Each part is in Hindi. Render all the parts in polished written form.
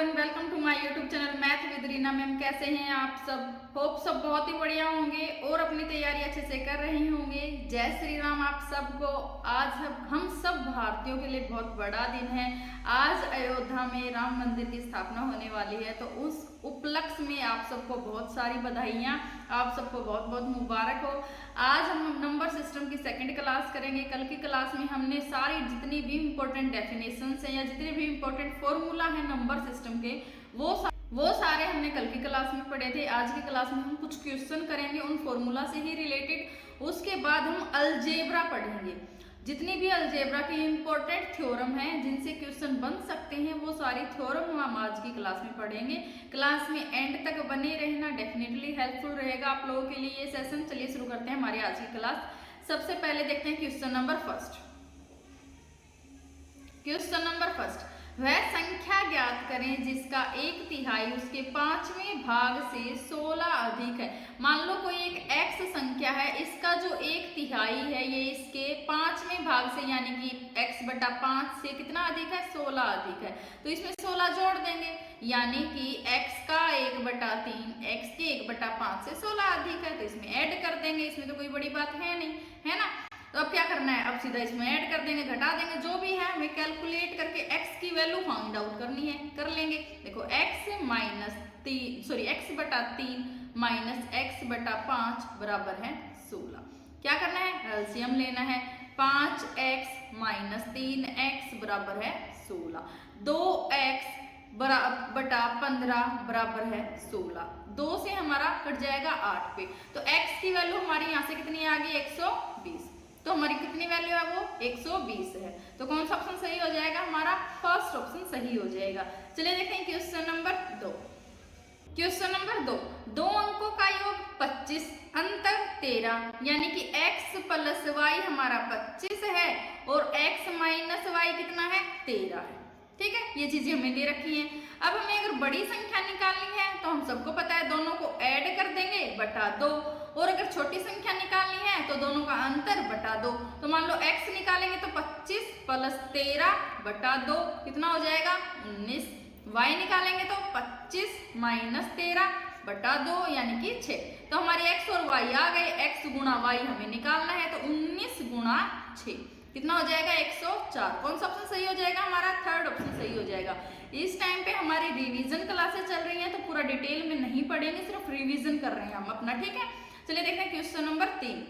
Everyone, welcome to my YouTube channel math with Reena ma'am. कैसे हैं आप सब? होप सब बहुत ही बढ़िया होंगे और अपनी तैयारी अच्छे से कर रहे होंगे। जय श्री राम आप सबको। आज हम सब भारतीयों के लिए बहुत बड़ा दिन है। आज अयोध्या में राम मंदिर की स्थापना होने वाली है, तो उस उपलक्ष्य में आप सबको बहुत सारी बधाइयाँ, आप सबको बहुत बहुत मुबारक हो। आज हम नंबर सिस्टम की सेकंड क्लास करेंगे। कल की क्लास में हमने सारी जितनी भी इंपॉर्टेंट डेफिनेशंस हैं या जितने भी इंपॉर्टेंट फॉर्मूला हैं नंबर सिस्टम के, वो सारे हमने कल की क्लास में पढ़े थे। आज की क्लास में हम कुछ क्वेश्चन करेंगे उन फॉर्मूला से ही रिलेटेड। उसके बाद हम अलजेब्रा पढ़ेंगे। जितनी भी अलजेब्रा की इंपॉर्टेंट थ्योरम है जिनसे क्वेश्चन बन सकते हैं, वो सारी थ्योरम हम आज की क्लास में पढ़ेंगे। क्लास में एंड तक बने रहना, डेफिनेटली हेल्पफुल रहेगा आप लोगों के लिए ये सेशन। चलिए शुरू करते हैं हमारी आज की क्लास। सबसे पहले देखते हैं question number first. Question number first, वह संख्या ज्ञात करें जिसका 1/3 उसके 5वें भाग से 16 अधिक है। मान लो कोई एक x संख्या है, इसका जो 1/3 है ये इसके 5वें भाग से यानी कि x/5 से कितना अधिक है? 16 अधिक है। तो इसमें 16 जोड़ देंगे, यानी कि x का 1/3 x के 1/5 से 16 अधिक है, तो इसमें ऐड कर देंगे। इसमें तो कोई बड़ी बात है नहीं, है ना। तो अब क्या करना है? अब सीधा इसमें ऐड कर देंगे, घटा देंगे, जो भी है हमें कैलकुलेट करके x की वैल्यू फाइंड आउट करनी है, कर लेंगे। देखो x-3 माइनस x/5 बराबर है 16। क्या करना है? एलसीएम लेना है। 5x माइनस 3x बराबर है 16। 2x बटा 15 बराबर है 16। 2 से हमारा कट जाएगा 8 पे, तो x की वैल्यू हमारी यहाँ से कितनी आ गई? 120। तो हमारी कितनी वैल्यू है? वो 120 है। तो कौन सा ऑप्शन सही हो जाएगा? हमारा फर्स्ट ऑप्शन सही हो जाएगा। चलिए देखते हैं क्वेश्चन नंबर 2। क्वेश्चन नंबर 2, दो अंकों का योग 25 अंतर 13 यानी कि x प्लस y हमारा 25 है और x माइनस y कितना है? 13 है। ठीक है, ये चीजें हमें दे रखी हैं। अब हमें अगर बड़ी संख्या निकालनी है तो हम सबको पता है दोनों को ऐड कर देंगे बटा 2, और अगर छोटी संख्या निकालनी है तो दोनों का अंतर बटा 2। तो मान लो x निकालेंगे तो 25 प्लस 13 बटा 2 कितना हो जाएगा? 19। y निकालेंगे तो 25 माइनस 13 बटा 2 यानी कि 6। तो हमारी x और y आ गए। x गुणा y हमें निकालना है, तो 19 गुणा 6 कितना हो जाएगा? 104। कौन सा ऑप्शन सही हो जाएगा? हमारा थर्ड ऑप्शन सही हो जाएगा। इस टाइम पे हमारी रिवीजन क्लासेस चल रही हैं, तो पूरा डिटेल में नहीं पढ़ेंगे, सिर्फ रिवीजन कर रहे हैं हम अपना। ठीक है, चलिए देखते हैं क्वेश्चन नंबर 3।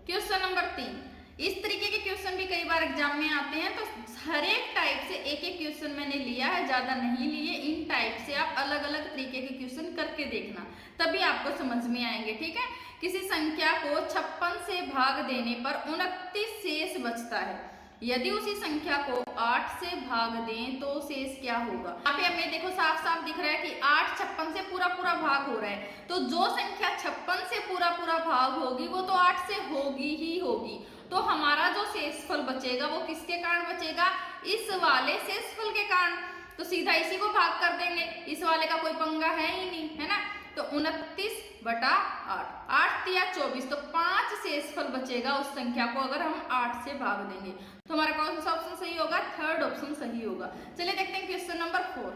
क्वेश्चन नंबर 3, इस तरीके के क्वेश्चन भी कई बार एग्जाम में आते हैं, तो हर एक टाइप से एक एक क्वेश्चन मैंने लिया है, ज्यादा नहीं लिए। इन टाइप से आप अलग अलग तरीके के क्वेश्चन करके देखना, तभी आपको समझ में आएंगे। ठीक है, किसी संख्या को 56 से भाग देने पर 29 शेष बचता है। यदि उसी संख्या को 8 से भाग दें तो शेष क्या होगा? यहाँ पे हमें देखो साफ साफ दिख रहा है कि 8 56 से पूरा पूरा भाग हो रहा है, तो जो संख्या 56 से पूरा पूरा भाग होगी वो तो 8 से होगी ही होगी। तो हमारा जो शेषफल बचेगा वो किसके कारण बचेगा? इस वाले शेषफल के कारण। तो सीधा इसी को भाग कर देंगे, इस वाले का कोई पंगा है ही नहीं, है ना। तो 29 बटा 8, 8 या 24, तो 5 शेषफल बचेगा उस संख्या को अगर हम 8 से भाग देंगे। तो हमारा कौन सा ऑप्शन सही होगा? थर्ड ऑप्शन सही होगा। चलिए देखते हैं क्वेश्चन नंबर 4।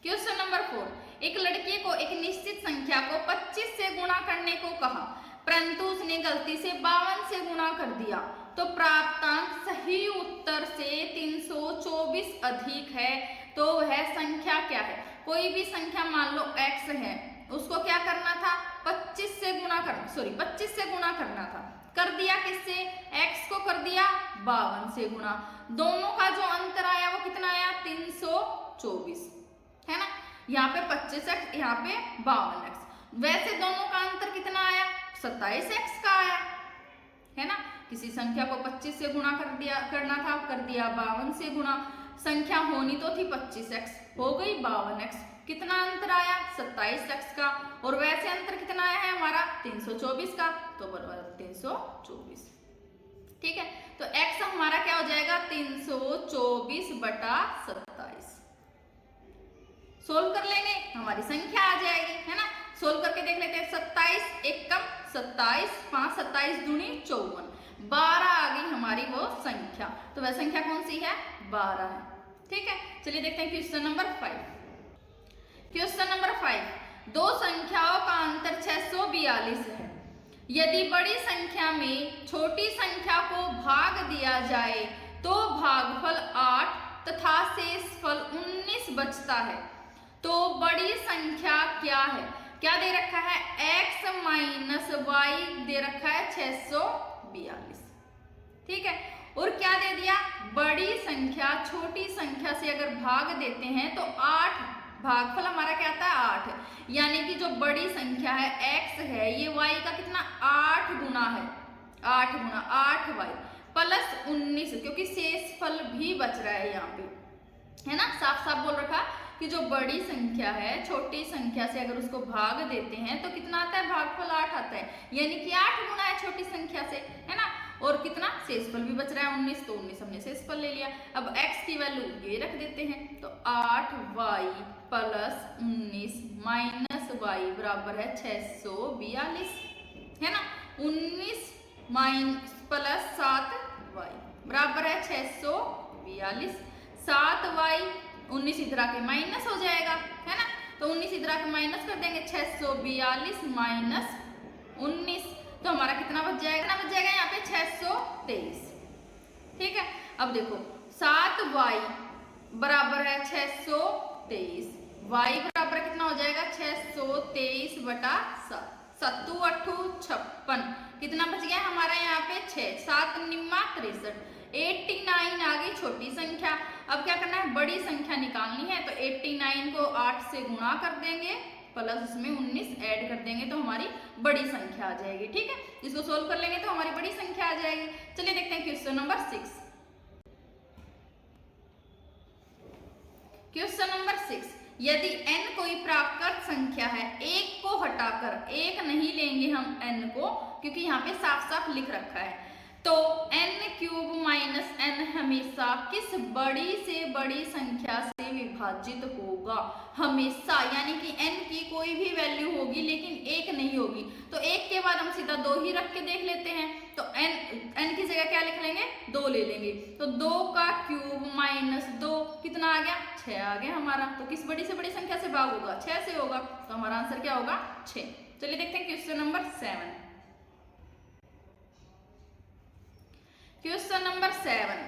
क्वेश्चन नंबर 4, एक लड़के को एक निश्चित संख्या को 25 से गुणा करने को कहा, परंतु उसने गलती से 52 से गुणा कर दिया, तो प्राप्तांक सही उत्तर से 324 अधिक है, तो वह संख्या क्या है? कोई भी संख्या मान लो x है, उसको क्या करना था? 25 से गुणा करना था। कर दिया किससे? x को कर दिया 52 से गुणा। दोनों का जो अंतर आया वो कितना आया? 324, है ना। यहाँ पे 25x, यहाँ पे 52x। वैसे दोनों का अंतर कितना आया? 27x का आया, है ना। किसी संख्या को 25 से गुणा करना था, कर दिया 52 से गुणा। संख्या होनी तो थी 25x, हो गई 52x। कितना अंतर आया? 27x का। और वैसे अंतर कितना आया है हमारा? 324 का, तो बराबर 324। ठीक है, तो x हमारा क्या हो जाएगा? 324 बटा 27। सोल्व कर लेंगे, हमारी संख्या आ जाएगी, है ना। सोल्व करके देख लेते हैं। 27 एक कम 27, 5 27 दूनी 54, 12 आ गई हमारी वो संख्या। तो वह संख्या कौन सी है? 12 है। ठीक है, चलिए देखते हैं क्वेश्चन नंबर 5। क्वेश्चन नंबर 5, दो संख्याओं का अंतर 642 है। यदि बड़ी संख्या में छोटी संख्या को भाग दिया जाए तो भागफल 8 तथा शेषफल 19 बचता है, तो बड़ी संख्या क्या है? क्या दे रखा है? x माइनस वाई दे रखा है 642। ठीक है, और क्या दे दिया? बड़ी संख्या छोटी संख्या से अगर भाग देते हैं तो 8, भागफल हमारा क्या आता है? 8, यानी कि जो बड़ी संख्या है x है, ये y का कितना? 8 गुना है, 8 गुना 8y प्लस 19, क्योंकि शेषफल भी बच रहा है यहाँ पे, है ना। साफ साफ बोल रखा कि जो बड़ी संख्या है छोटी संख्या से अगर उसको भाग देते हैं तो कितना आता है? भागफल 8 आता है, यानी कि 8 गुना है छोटी संख्या से, है ना। और कितना? शेषफल भी बच रहा है 19, तो 19 हमने शेषफल ले लिया। अब x की वैल्यू ये रख देते हैं, तो 8y प्लस 19 माइनस y बराबर है 642, है ना। 19 माइनस प्लस 7y बराबर है 642, 7y 19 इधर आके माइनस हो जाएगा, है ना। तो 19 इधर आके माइनस कर देंगे, 642 माइनस 19, तो हमारा कितना बच जाएगा? कितना बच जाएगा यहाँ पे? 623। ठीक है, अब देखो 7y बराबर है 623, y बराबर कितना हो जाएगा? 623 बटा 7, 7 8 56, कितना बच गया हमारा यहाँ पे? 6, 7 निम्मा 63, 89 आ गई छोटी संख्या। अब क्या करना है? बड़ी संख्या निकालनी है, तो 89 को 8 से गुणा कर देंगे प्लस उसमें 19 ऐड कर देंगे, तो हमारी बड़ी संख्या आ जाएगी। ठीक है, इसको सोल्व कर लेंगे तो हमारी बड़ी संख्या आ जाएगी। चलिए देखते हैं क्वेश्चन नंबर 6। क्वेश्चन नंबर 6, यदि n कोई प्राकृत संख्या है, 1 को हटाकर, 1 नहीं लेंगे हम n को, क्योंकि यहाँ पे साफ साफ लिख रखा है, तो n³ माइनस n हमेशा किस बड़ी से बड़ी संख्या से विभाजित होगा? हमेशा, यानी कि n की कोई भी वैल्यू होगी लेकिन 1 नहीं होगी, तो 1 के बाद हम सीधा 2 ही रख के देख लेते हैं। तो n की जगह क्या लिख लेंगे? 2 ले लेंगे, तो 2 का क्यूब माइनस 2 कितना आ गया? 6 आ गया हमारा। तो किस बड़ी से बड़ी संख्या से भाग होगा? 6 से होगा, तो हमारा आंसर क्या होगा? 6। चलिए देखते हैं क्वेश्चन नंबर 7। क्वेश्चन नंबर 7,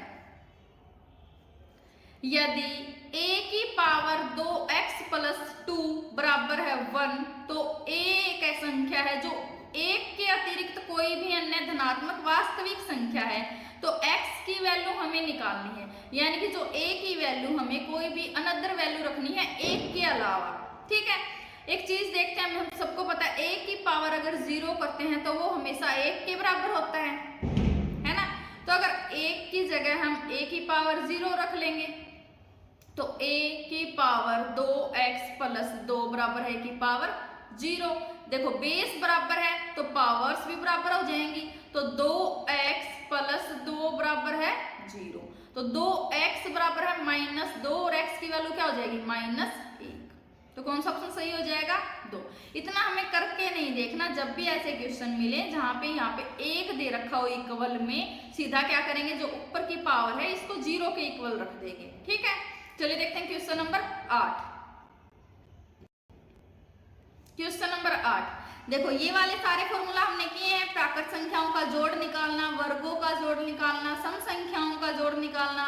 यदि a की पावर 2x प्लस 2 बराबर है 1, तो a एक संख्या है जो 1 के अतिरिक्त कोई भी अन्य धनात्मक वास्तविक संख्या है, तो x की वैल्यू हमें निकालनी है, यानी कि जो a की वैल्यू हमें कोई भी अनदर वैल्यू रखनी है 1 के अलावा। ठीक है, एक चीज देखते हैं, हम सबको पता है a की पावर अगर 0 करते हैं तो वो हमेशा 1 के बराबर होता है ना। तो अगर 1 की जगह हम a की पावर 0 रख लेंगे, तो a की पावर 2x प्लस 2 बराबर है a की पावर 0। देखो बेस बराबर है तो पावर्स भी बराबर हो जाएंगी, तो 2x प्लस 2 बराबर है 0, तो 2x बराबर है माइनस 2 और x की वैल्यू क्या हो जाएगी? माइनस 1। तो कौन सा ऑप्शन सही हो जाएगा? 2। इतना हमें करके नहीं देखना, जब भी ऐसे क्वेश्चन मिले जहां पे यहाँ पे 1 दे रखा हो इक्वल में, सीधा क्या करेंगे, जो ऊपर की पावर है इसको 0 के इक्वल रख देंगे। ठीक है, चलिए देखते हैं क्वेश्चन नंबर 8। क्वेश्चन नंबर 8, देखो ये वाले सारे फॉर्मूला हमने किए हैं, प्राकृत संख्याओं का जोड़ निकालना, वर्गों का जोड़ निकालना, सम संख्याओं का जोड़ निकालना,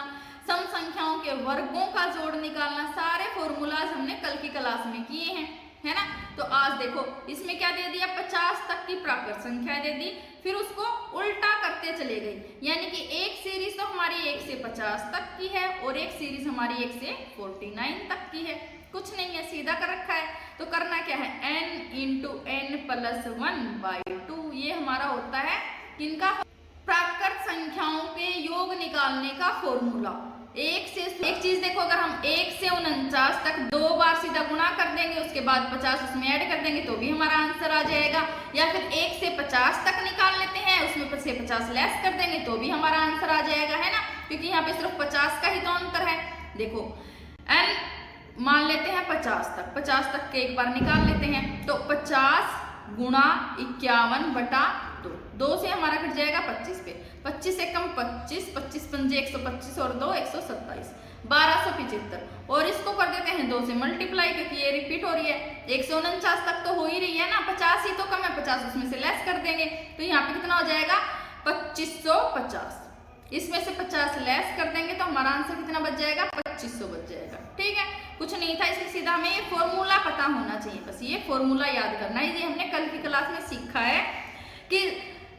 सम संख्याओं के वर्गों का जोड़ निकालना, सारे फॉर्मूलाज हमने कल की क्लास में किए हैं, है ना। तो आज देखो इसमें क्या दे दिया, 50 तक की प्राकृत संख्या दे दी, फिर उसको उल्टा करते चले गए, यानी कि एक सीरीज तो हमारी 1 से 50 तक की है और एक सीरीज हमारी 1 से 49 तक की है। कुछ नहीं है, सीधा कर रखा है, तो करना क्या है, n इंटू n प्लस 1/2, ये हमारा होता है किनका, प्राकृत संख्याओं के योग निकालने का फॉर्मूला। एक चीज देखो, अगर हम 1 से 49 तक 2 बार सीधा गुणा कर देंगे, उसके बाद 50 उसमें ऐड कर देंगे तो भी हमारा आंसर आ जाएगा, या फिर 1 से 50 तक निकाल लेते हैं, उसमें से 50 लेस कर देंगे तो भी हमारा आंसर आ जाएगा, है ना, क्योंकि यहाँ पे सिर्फ 50 का ही तो अंतर है। देखो n मान लेते हैं 50 तक, 50 तक के एक बार निकाल लेते हैं। तो 50 गुणा 51 बटा 2, 2 से हमारा कट जाएगा 25 पे, 25 से कम 25, 25 पंजे 125 और 2 127, 1275। और इसको कर देते हैं 2 से मल्टीप्लाई, क्योंकि ये रिपीट हो रही है। 149 तक तो हो ही रही है ना, 50 ही तो कम है, 50 उसमें से लेस कर देंगे, तो यहाँ पे कितना हो जाएगा 2550। इसमें से 50 लेस कर देंगे तो हमारा आंसर कितना बच जाएगा 2500 बच जाएगा। ठीक है, कुछ नहीं था इसमें, सीधा हमें ये फॉर्मूला पता होना चाहिए, बस ये फॉर्मूला याद करना है। ये हमने कल की क्लास में सीखा है कि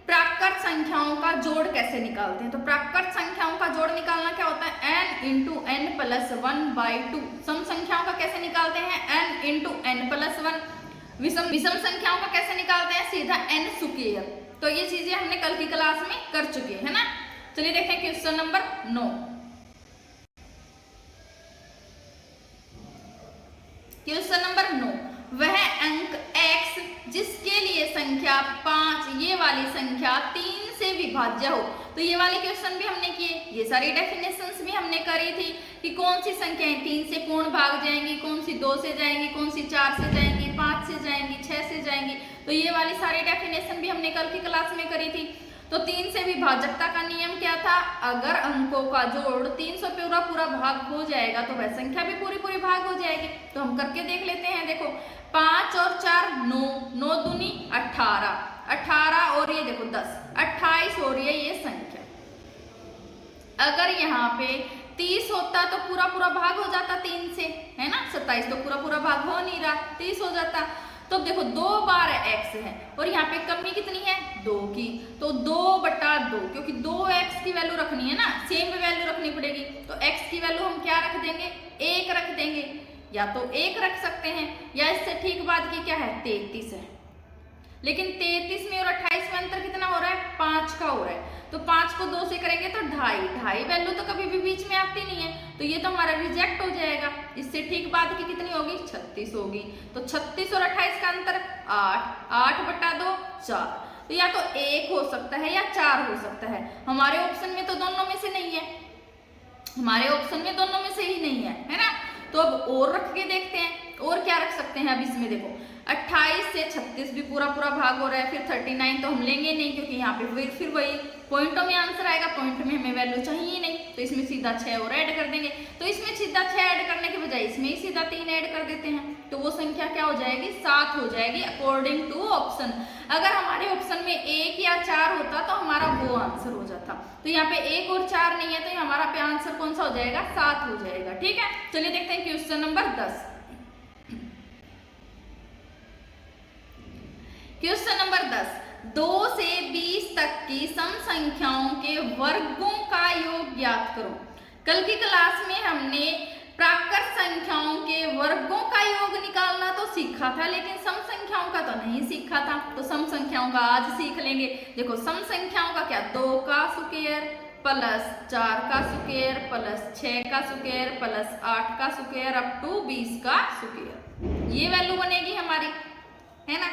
प्राकृत संख्याओं का जोड़ कैसे निकालते हैं। तो प्राकृत संख्याओं का जोड़ निकालना क्या होता है, n इंटू एन प्लस 1/2। सम संख्याओं का कैसे निकालते हैं, n इंटू एन प्लस 1। विषम संख्याओं का कैसे निकालते हैं, सीधा n स्क्वायर। तो ये चीजें हमने कल की क्लास में कर चुके हैं ना। चलिए देखें क्वेश्चन नंबर 9। क्वेश्चन नंबर 9, वह अंक x जिसके लिए संख्या 5 ये वाली संख्या 3 से विभाज्य हो। तो ये वाले क्वेश्चन भी हमने किए, ये सारी डेफिनेशंस भी हमने करी थी कि कौन सी संख्याएं 3 से पूर्ण भाग जाएंगी, कौन सी 2 से जाएंगी, कौन सी 4 से जाएंगी, 5 से जाएंगी, 6 से जाएंगी। तो ये वाली सारी डेफिनेशन भी हमने कल की क्लास में करी थी। तो 3 से विभाजकता का नियम क्या था, अगर अंकों का जोड़ 3 से पूरा भाग हो जाएगा तो वह संख्या भी पूरी भाग हो जाएगी। तो हम करके देख लेते हैं। देखो 5 और 4 9, 9 दूनी 18, 18 और ये देखो 10, 28 हो रही है ये संख्या। अगर यहाँ पे 30 होता तो पूरा भाग हो जाता 3 से, है ना। 27 तो पूरा भाग हो नहीं रहा, 30 हो जाता। तो देखो 2 बार x है और यहाँ पे कमी कितनी है 2 की, तो 2/2, क्योंकि 2x की वैल्यू रखनी है ना, सेम वैल्यू रखनी पड़ेगी। तो x की वैल्यू हम क्या रख देंगे, 1 रख देंगे, या तो 1 रख सकते हैं, या इससे ठीक बात की क्या है 33 है। लेकिन 33 में और 28 में अंतर कितना हो रहा है, 5 का हो रहा है। तो 5 को 2 से करेंगे तो 2.5 वैल्यू तो कभी भी बीच में आती नहीं है, तो ये तो हमारा रिजेक्ट हो जाएगा। इससे ठीक बात की कितनी होगी 36 होगी। तो 36 और 28 का अंतर 8, 8/2 4। तो या तो 1 हो सकता है या 4 हो सकता है। हमारे ऑप्शन में तो दोनों में से नहीं है, हमारे ऑप्शन में दोनों में से ही नहीं है ना। तो अब और रख के देखते हैं, और क्या रख सकते हैं। अब इसमें देखो 28 से 36 भी पूरा भाग हो रहा है, फिर 39 तो हम लेंगे नहीं, क्योंकि यहाँ पे फिर वही पॉइंटों में आंसर आएगा, पॉइंट में हमें वैल्यू चाहिए नहीं। तो इसमें सीधा 6 और ऐड कर देंगे। तो इसमें सीधा 6 ऐड करने के बजाय इसमें ही सीधा 3 ऐड कर देते हैं, तो वो संख्या क्या हो जाएगी 7 हो जाएगी अकॉर्डिंग टू ऑप्शन। अगर हमारे ऑप्शन में 1 या 4 होता तो हमारा वो आंसर हो जाता। तो यहाँ पे 1 और 4 नहीं है, तो हमारा पे आंसर कौन सा हो जाएगा 7 हो जाएगा। ठीक है, चलिए देखते हैं क्वेश्चन नंबर 10। क्वेश्चन नंबर 10, 2 से 20 तक की सम संख्याओं के वर्गों का योग ज्ञात करो। कल की क्लास में हमने प्राकृत संख्याओं के वर्गों का योग निकालना तो सीखा था, लेकिन सम संख्याओं का तो नहीं सीखा था। तो सम संख्याओं का आज सीख लेंगे। देखो सम संख्याओं का क्या, 2 का स्क्वायर प्लस 4 का स्क्वायर प्लस 6 का स्क्वायर प्लस 8 का स्क्वायर अप टू 20 का स्क्वायर, ये वैल्यू बनेगी हमारी, है ना।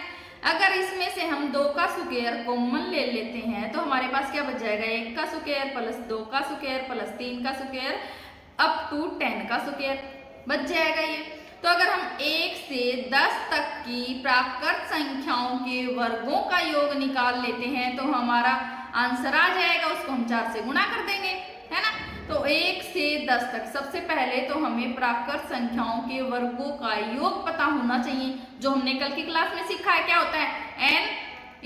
अगर इसमें से हम 2 का स्क्वायर कॉमन ले लेते हैं तो हमारे पास क्या बच जाएगा, 1 का स्क्वायर प्लस 2 का स्क्वायर प्लस 3 का स्क्वायर अप टू 10 का स्क्वायर बच जाएगा ये। तो अगर हम 1 से 10 तक की प्राकृत संख्याओं के वर्गों का योग निकाल लेते हैं तो हमारा आंसर आ जाएगा, उसको हम 4 से गुणा कर देंगे, है ना। तो 1 से 10 तक सबसे पहले तो हमें प्राकृत संख्याओं के वर्गों का योग पता होना चाहिए, जो हमने कल की क्लास में सीखा है। क्या होता है, n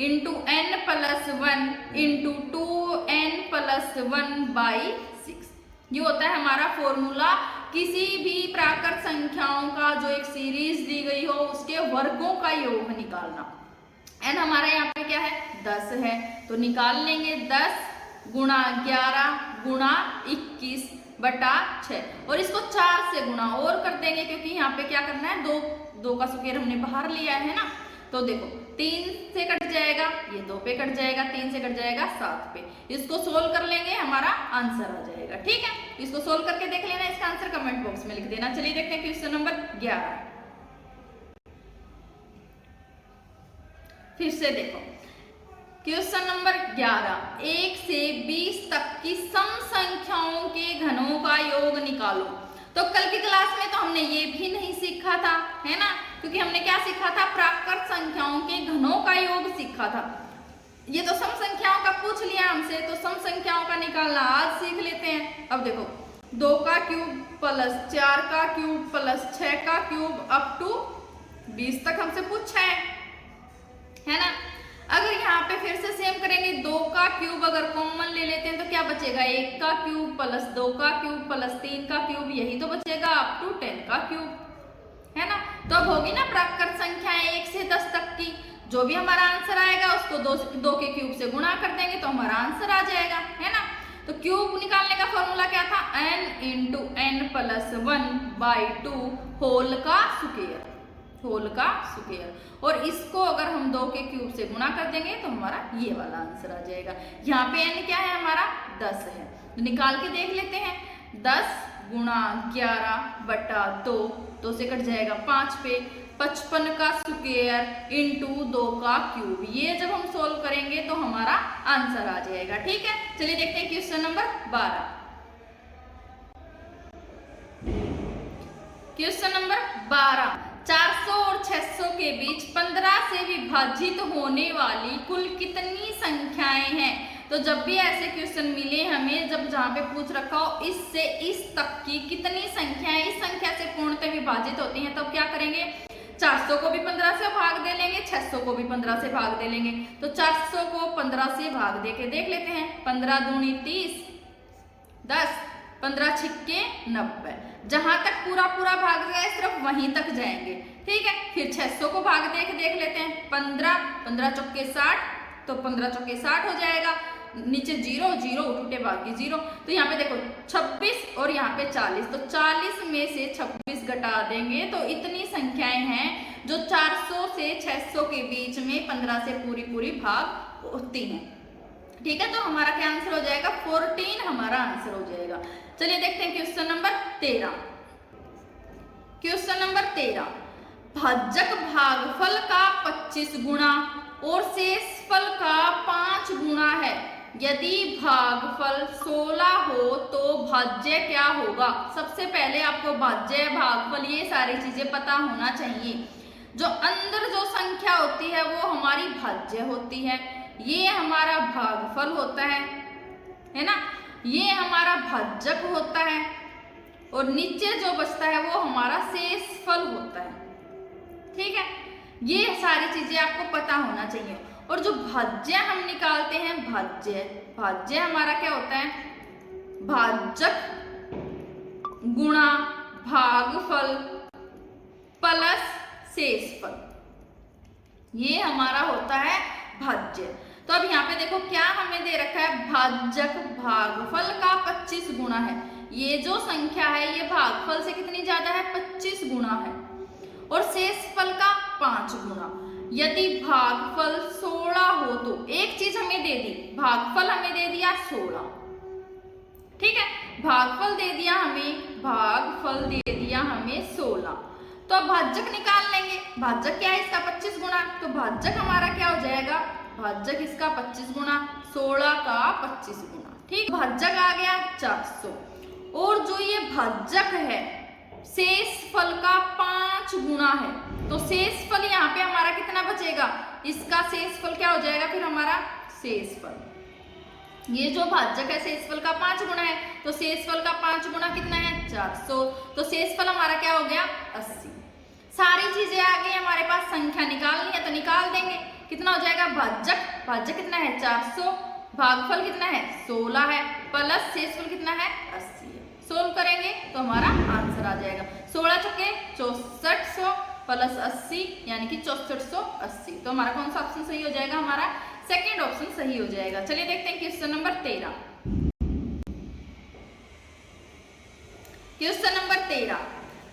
into n plus 1 into 2n plus 1/6। ये होता है हमारा फॉर्मूला किसी भी प्राकृत संख्याओं का जो एक सीरीज दी गई हो उसके वर्गों का योग निकालना। n हमारा यहाँ पे क्या है 10 है, तो निकाल लेंगे 10 गुणा 11 गुणा 21/6 और इसको 4 से गुणा और कर देंगे, क्योंकि यहाँ पे क्या करना है 2 का स्क्वायर हमने बाहर लिया है ना। तो देखो 3 से कट जाएगा, ये 2 पे कट जाएगा, 3 से कट जाएगा 7 पे। इसको सोल्व कर लेंगे, हमारा आंसर आ जाएगा। ठीक है, इसको सोल्व करके देख लेना, इसका आंसर कमेंट बॉक्स में लिख देना। चलिए देखते हैं क्वेश्चन नंबर 11। फिर से देखो क्वेश्चन नंबर 11, 1 से 20 तक की सम संख्याओं के घनों का योग निकालो। तो कल की क्लास में तो हमने ये भी नहीं सीखा था, है ना, क्योंकि हमने क्या सीखा था, प्राकृत संख्याओं के घनों का योग सीखा था। ये तो सम संख्याओं का पूछ लिया हमसे, तो सम संख्याओं का निकालना आज सीख लेते हैं। अब देखो 2 का क्यूब प्लस 4 का क्यूब प्लस 6 का क्यूब अप टू 20 तक हमसे पूछा है ना। अगर यहाँ पे फिर से सेम करेंगे, 2 का क्यूब अगर कॉमन ले लेते हैं तो क्या बचेगा, 1 का क्यूब प्लस 2 का क्यूब प्लस 3 का क्यूब, यही तो बचेगा अप टू 10 का क्यूब, है ना। तो अब होगी ना प्राकृत संख्याएं 1 से 10 तक की, जो भी हमारा आंसर आएगा उसको 2 के क्यूब से गुणा कर देंगे तो हमारा आंसर आ जाएगा, है ना। तो क्यूब निकालने का फॉर्मूला क्या था, n into n plus 1/2 whole का स्क्वायर, होल का स्क्वायर। और इसको अगर हम 2 के क्यूब से गुणा कर देंगे तो हमारा ये वाला आंसर आ जाएगा। यहाँ पे n क्या है हमारा 10 है, तो निकाल के देख लेते हैं। 10 गुणा 11/2, 2 से कट जाएगा 5 पे, 55 का स्क्वायर इंटू 2 का क्यूब। ये जब हम सोल्व करेंगे तो हमारा आंसर आ जाएगा, ठीक है। चलिए देखते हैं क्वेश्चन नंबर 12। क्वेश्चन नंबर 12, 400 और 600 के बीच 15 से विभाजित होने वाली कुल कितनी संख्याएं हैं। तो जब भी ऐसे क्वेश्चन मिले हमें, जब जहाँ पे पूछ रखा हो इससे इस तक की कितनी संख्याएं इस संख्या से पूर्णतः विभाजित होती हैं, तब क्या करेंगे, 400 को भी 15 से भाग दे लेंगे, 600 को भी 15 से भाग दे लेंगे। तो 400 को 15 से भाग दे के देख लेते हैं। 15 दूनी 30, 10, 15 छिक्के 90। जहां तक पूरा पूरा भाग गया सिर्फ वहीं तक जाएंगे, ठीक है। फिर 600 को भाग दे के देख लेते हैं। 15 चौके 60, तो 15 चौके 60 हो जाएगा। नीचे 0 0 उठे बाकी 0, तो यहाँ पे देखो 26 और यहाँ पे 40, तो 40 में से 26 घटा देंगे तो इतनी संख्याएं हैं जो 400 से 600 के बीच में 15 से पूरी भाग होती हैं, ठीक है। तो हमारा क्या आंसर हो जाएगा, 14 हमारा आंसर हो जाएगा। चलिए देखते हैं क्वेश्चन नंबर 13। क्वेश्चन नंबर 13, भाजक भागफल का 25 गुना और शेषफल का 5 गुना है। यदि भागफल 16 हो तो भाज्य क्या होगा। सबसे पहले आपको भाज्य भागफल ये सारी चीजें पता होना चाहिए। जो अंदर जो संख्या होती है वो हमारी भाज्य होती है, ये हमारा भागफल होता है ना, ये हमारा भाजक होता है, और नीचे जो बचता है वो हमारा शेषफल होता है, ठीक है। ये सारी चीजें आपको पता होना चाहिए। और जो भाज्य हम निकालते हैं, भाज्य हमारा क्या होता है, भाजक गुणा भागफल प्लस शेषफल, ये हमारा होता है भाज्य। तो अब यहाँ पे देखो क्या हमें दे रखा है, भाजक भागफल का 25 गुना है। ये जो संख्या है ये भागफल से कितनी ज्यादा है, 25 गुना है, और शेषफल का 5 गुना। यदि भागफल 16 हो तो एक चीज हमें दे दी, भागफल हमें दे दिया 16, ठीक है। भागफल दे दिया हमें 16। तो अब भाजक निकाल लेंगे। भाजक क्या है इसका 25 गुना, तो भाजक हमारा क्या हो जाएगा, भाजक इसका 25 गुना, 16 का 25 गुना, ठीक। भाजक आ गया 400, और जो ये भाजक है शेषफल का 5 गुना है, तो शेषफल यहाँ पे हमारा कितना बचेगा, इसका शेषफल क्या हो जाएगा फिर हमारा शेषफल, ये जो भाजक है शेषफल का 5 गुना है, तो शेषफल का 5 गुना कितना है 400, तो शेषफल हमारा क्या हो गया 80। सारी चीजें आ गई हमारे पास, संख्या निकालनी है तो निकाल देंगे। कितना हो जाएगा, भाजक कितना है 400, भागफल कितना है 16 है, प्लस शेषफल कितना है 80 है। सोल्व करेंगे तो हमारा आंसर आ जाएगा 16 चौके 6400 प्लस 80 यानी कि 6480। तो हमारा कौन सा ऑप्शन सही हो जाएगा, हमारा सेकेंड ऑप्शन सही हो जाएगा। चलिए देखते हैं क्वेश्चन नंबर 13। क्वेश्चन नंबर 13,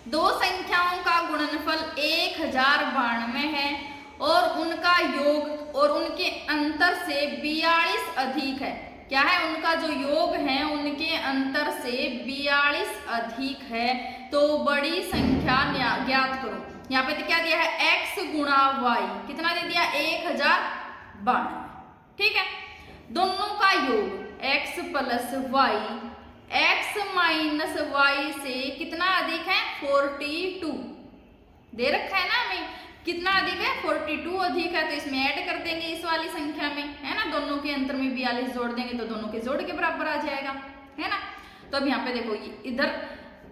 दो संख्याओं का गुणनफल 1092 है और उनका योग और उनके अंतर से 42 अधिक है। क्या है, उनका जो योग है उनके अंतर से 42 अधिक है, तो बड़ी संख्या ज्ञात करो। यहाँ पे तो क्या दिया है, x गुणा y, कितना दे दिया 1092, ठीक है। दोनों का योग x plus y x minus y से कितना अधिक है 42 दे रखा है ना हमें, कितना अधिक है 42 अधिक है, तो इसमें ऐड कर देंगे इस वाली संख्या में, है ना, दोनों के अंतर में 42 जोड़ देंगे तो दोनों के जोड़ के बराबर आ जाएगा, है ना। तो अब यहाँ पे देखो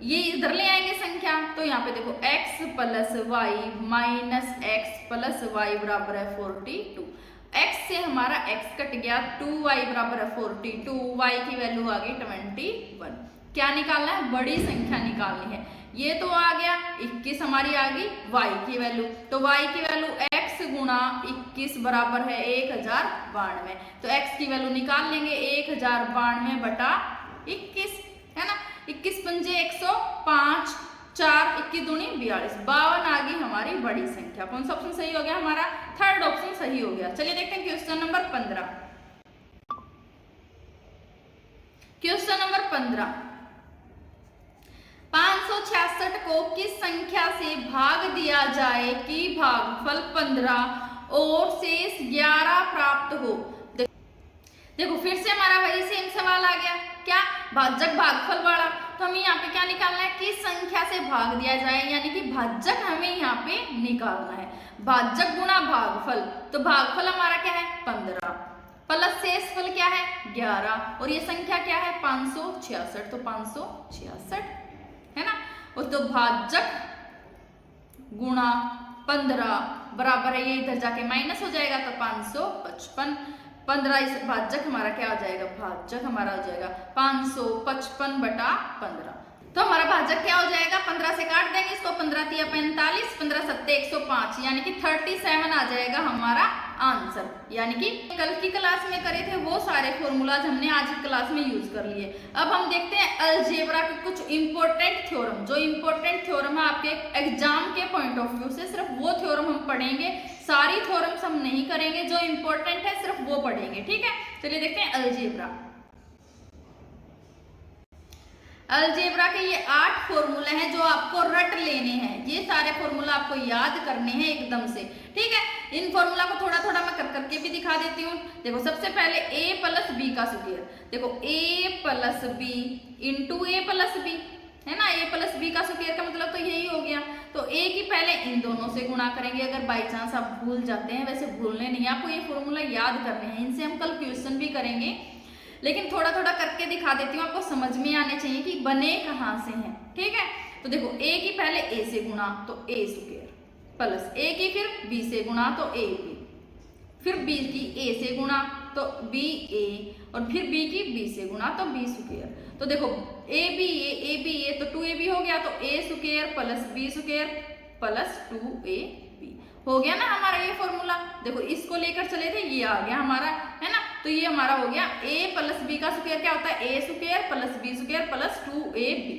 ये इधर ले आएंगे संख्या, तो यहाँ पे देखो x plus y minus x plus y बराबर है 42, x से हमारा x कट गया, 2y बराबर है 42, y की वैल्यू आ गई 21। क्या निकालना है, बड़ी संख्या निकालनी है, ये तो आ गया 21 हमारी आ गई y की वैल्यू, तो y की वैल्यू x गुणा 21 बराबर है 1092, तो x की वैल्यू निकाल लेंगे 1092 बटा 21, है ना, 21 पंजे 105, 4 21 दूनी 42, 52 आ गई हमारी बड़ी संख्या। कौन सा ऑप्शन सही हो गया हमारा, थर्ड ऑप्शन सही हो गया। चलिए देखते हैं क्वेश्चन नंबर 15। क्वेश्चन नंबर 15, 566 को किस संख्या से भाग दिया जाए कि भागफल 15 और शेष 11 प्राप्त हो। देखो फिर से हमारा वही सेम सवाल आ गया, क्या, भाजक भागफल वाला, तो हमें यहाँ पे क्या निकालना है, किस संख्या से भाग दिया जाए, यानी कि भाजक हमें यहाँ पे निकालना है, भाजक गुणा भागफल, तो भागफल हमारा क्या है 15 प्लस शेषफल क्या है 11, और ये संख्या क्या है 566, तो 566, है ना, और तो भाजक गुणा 15 बराबर है, ये इधर जाके माइनस हो जाएगा, तो 555, 15 इस भाजक हमारा क्या आ जाएगा, भाजक हमारा हो जाएगा 555 बटा 15, तो हमारा भाजक क्या हो जाएगा, 15 से काट देंगे इसको, 15 तिया 45, 15 सत्ते 105, यानी कि 37 आ जाएगा हमारा आंसर। यानी कि कल की क्लास में करे थे वो सारे फॉर्मूलाज हमने आज की क्लास में यूज कर लिए। अब हम देखते हैं अलजेब्रा के कुछ इंपॉर्टेंट थ्योरम, जो इंपॉर्टेंट थ्योरम है आपके एग्जाम के पॉइंट ऑफ व्यू से, सिर्फ वो थ्योरम हम पढ़ेंगे, सारी थ्योरम्स हम नहीं करेंगे, जो इंपॉर्टेंट है सिर्फ वो पढ़ेंगे, ठीक है। चलिए देखते हैं अलजेब्रा। अलजेब्रा के ये 8 फॉर्मूले हैं जो आपको रट लेने हैं, ये सारे फॉर्मूला आपको याद करने हैं एकदम से, ठीक है। इन फॉर्मूला को थोड़ा थोड़ा मैं कर करके भी दिखा देती हूँ। देखो सबसे पहले a प्लस बी का स्क्वायर, देखो a plus b into a plus b, है ना, a प्लस बी का स्क्वायर का मतलब तो यही हो गया। तो a की पहले इन दोनों से गुणा करेंगे, अगर बाई चांस आप भूल जाते हैं, वैसे भूलने नहीं, आपको ये फॉर्मूला याद करने हैं, इनसे हम कल क्वेश्चन भी करेंगे, लेकिन थोड़ा थोड़ा करके दिखा देती हूँ, आपको समझ में आने चाहिए कि बने कहाँ से हैं, ठीक है। तो देखो a की पहले a से गुणा तो a स्क्वायर, प्लस a की फिर b से गुणा तो a b, फिर b की a से गुणा तो b a, और फिर b की b से गुणा तो b स्क्वायर। तो देखो a b a तो 2ab हो गया, तो a square plus b square plus 2ab हो गया ना हमारा ये फॉर्मूला। देखो इसको लेकर चले थे, ये आ गया हमारा, है ना, तो ये हमारा हो गया a प्लस b का स्क्वायर क्या होता है a square plus b square plus 2ab।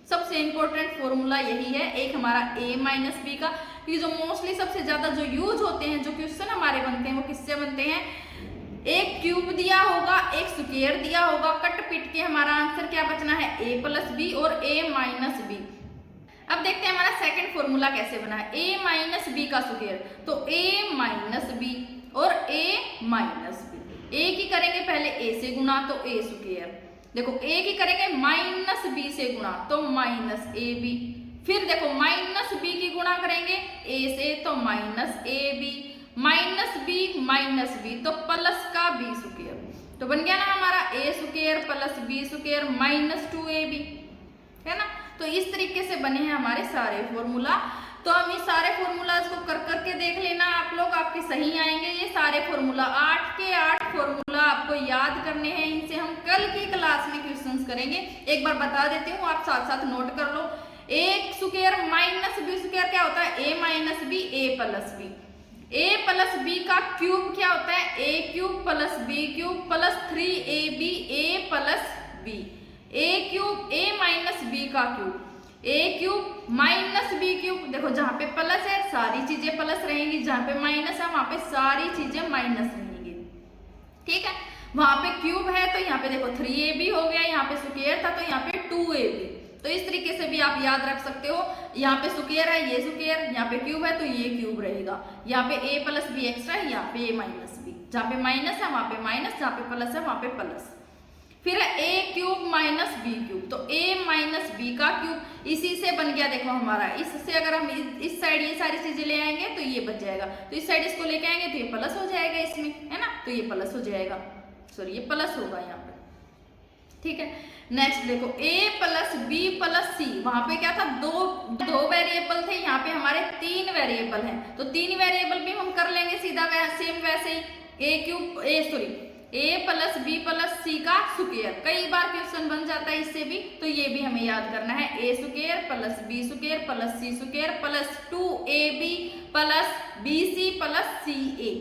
सबसे इंपॉर्टेंट फॉर्मूला यही है। एक हमारा a माइनस बी का, ये जो मोस्टली सबसे ज्यादा जो यूज होते हैं, जो क्वेश्चन हमारे बनते हैं वो किससे बनते हैं, एक क्यूब दिया होगा, एक स्क्वायर दिया होगा, कट पिट के हमारा आंसर क्या बचना है a प्लस बी और a माइनस बी। अब देखते हैं हमारा सेकंड फॉर्मूला कैसे बना है, a माइनस बी का स्क्वायर, तो a माइनस बी और a माइनस बी, a की करेंगे पहले a से गुणा तो a स्क्वायर, देखो a की करेंगे माइनस b से गुणा तो माइनस ए बी, फिर देखो माइनस b की गुणा करेंगे a से तो minus a b, minus b तो प्लस का b स्क्वायर, तो बन गया ना हमारा a square plus b square minus 2ab, है ना। तो इस तरीके से बने हैं हमारे सारे फॉर्मूला। तो हम इस सारे फॉर्मूलाज को कर करके देख लेना आप लोग, आपके सही आएंगे ये सारे फॉर्मूला। 8 के 8 फॉर्मूला आपको याद करने हैं, इनसे हम कल की क्लास में क्वेश्चंस करेंगे। एक बार बता देती हूँ, आप साथ साथ नोट कर लो। a square minus b square क्या होता है a minus b a plus b, a plus b का क्यूब क्या होता है a cube plus b cube plus 3ab a plus b, a cube a minus b का cube a cube minus b cube, देखो जहाँ पे प्लस है सारी चीजें प्लस रहेंगी, जहाँ पे माइनस है वहां पे सारी चीजें माइनस रहेंगी, ठीक है। वहां पे क्यूब है तो यहाँ पे देखो 3ab हो गया, यहाँ पे स्क्वायर था तो यहाँ पे 2ab, तो इस तरीके से भी आप याद रख सकते हो। यहाँ पे स्क्वायर है, ये स्क्वायर, यहाँ पे क्यूब है तो ये क्यूब रहेगा, यहाँ पे a प्लस बी एक्स्ट्रा है, यहाँ पे a माइनस बी, जहाँ पे माइनस है वहां पे माइनस, जहाँ पे प्लस है वहां पे प्लस। फिर a cube minus b cube, तो a माइनस बी का क्यूब, इसी से बन गया देखो हमारा, इससे अगर हम इस साइड ये सारी चीजें ले आएंगे तो ये बच जाएगा, तो इस साइड इसको लेके आएंगे तो ये प्लस हो जाएगा इसमें, है ना, तो ये प्लस हो जाएगा, सॉरी ये प्लस होगा यहाँ पे, ठीक है। नेक्स्ट देखो a प्लस बी प्लस सी, वहां पे क्या था, दो वेरिएबल थे, यहाँ पे हमारे 3 वेरिएबल हैं, तो 3 वेरिएबल भी हम कर लेंगे सीधा सेम वैसे ही, a प्लस बी प्लस सी का स्क्वायर, कई बार क्वेश्चन बन जाता है इससे भी, तो ये भी हमें याद करना है, a square plus b square plus c square plus 2ab plus bc plus ca,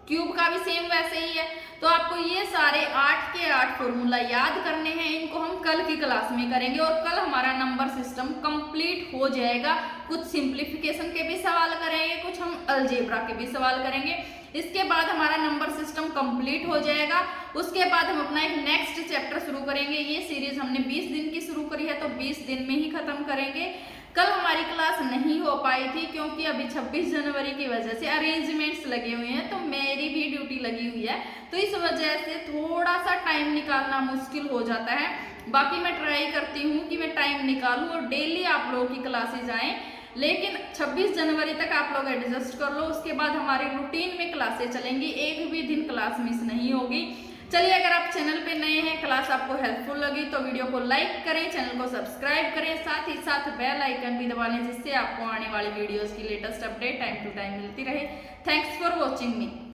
cube का भी सेम वैसे ही है। तो आपको ये सारे 8 के 8 फॉर्मूला याद करने हैं, इनको हम कल की क्लास में करेंगे और कल हमारा नंबर सिस्टम कंप्लीट हो जाएगा। कुछ सिंप्लीफिकेशन के भी सवाल करेंगे, कुछ हम अलजेब्रा के भी सवाल करेंगे, इसके बाद हमारा नंबर सिस्टम कंप्लीट हो जाएगा। उसके बाद हम अपना एक नेक्स्ट चैप्टर शुरू करेंगे, ये सीरीज हमने 20 दिन की शुरू करी है तो 20 दिन में ही खत्म करेंगे। कल हमारी क्लास नहीं हो पाई थी क्योंकि अभी 26 जनवरी की वजह से अरेंजमेंट्स लगे हुए हैं, तो मेरी भी ड्यूटी लगी हुई है, तो इस वजह से थोड़ा सा टाइम निकालना मुश्किल हो जाता है। बाकी मैं ट्राई करती हूँ कि मैं टाइम निकालूँ और डेली आप लोगों की क्लासेज आएँ, लेकिन 26 जनवरी तक आप लोग एडजस्ट कर लो, उसके बाद हमारे रूटीन में क्लासेज चलेंगी, एक भी दिन क्लास मिस नहीं होगी। चलिए, अगर आप चैनल पे नए हैं, क्लास आपको हेल्पफुल लगी तो वीडियो को लाइक करें, चैनल को सब्सक्राइब करें, साथ ही साथ बेल आइकन भी दबा लें, जिससे आपको आने वाली वीडियोस की latest update time to time मिलती रहे। Thanks for watching me.